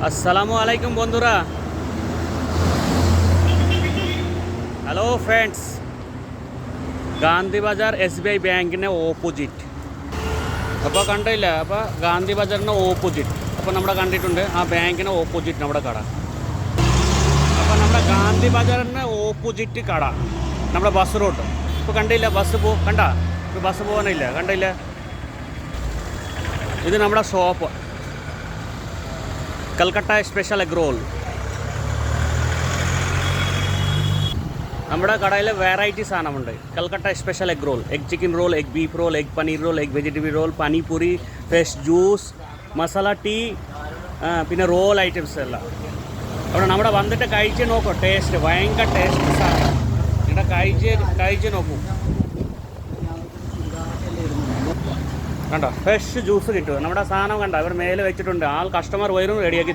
আসসালামু আলাইকুম বন্ধুরা। Hello friends, Gandhi bazaar SBI ബാങ്കിന് ഓപ്പോസിറ്റ്. അപ്പോൾ കണ്ടില്ല, അപ്പോൾ ഗാന്ധി ബജാറിന് ഓപ്പോസിറ്റ്. അപ്പോൾ നമ്മുടെ കണ്ടിട്ടുണ്ട് ആ ബാങ്കിന് ഓപ്പോസിറ്റ് നമ്മുടെ കട. അപ്പോൾ നമ്മുടെ ഗാന്ധി ബജാറിന് ഓപ്പോസിറ്റ് കട, നമ്മുടെ ബസ് റൂട്ട്. ഇപ്പോൾ കണ്ടില്ല, കണ്ടാ ഇപ്പോൾ ബസ് പോകാനില്ല, കണ്ടില്ല. ഇത് നമ്മുടെ shop, Calcutta special egg roll. നമ്മുടെ കടയിൽ വെറൈറ്റി സാധനമുണ്ട്. Calcutta special egg roll, egg chicken roll, egg beef roll, egg paneer roll, egg vegetable roll, panipuri, fresh juice, masala tea, പിന്നെ റോൾ ഐറ്റംസ് എല്ലാം. അവിടെ നമ്മുടെ വന്നിട്ട് കഴിച്ച് നോക്കൂ. ടേസ്റ്റ് ഭയങ്കര ടേസ്റ്റ് സാധനം. ഇവിടെ കഴിച്ച് നോക്കൂ. കണ്ടോ, ഫ്രഷ് ജ്യൂസ് കിട്ടും. നമ്മുടെ സാധനം കണ്ടോ, ഇവിടെ മേലെ വെച്ചിട്ടുണ്ട്. കസ്റ്റമർ വരും, റെഡിയാക്കി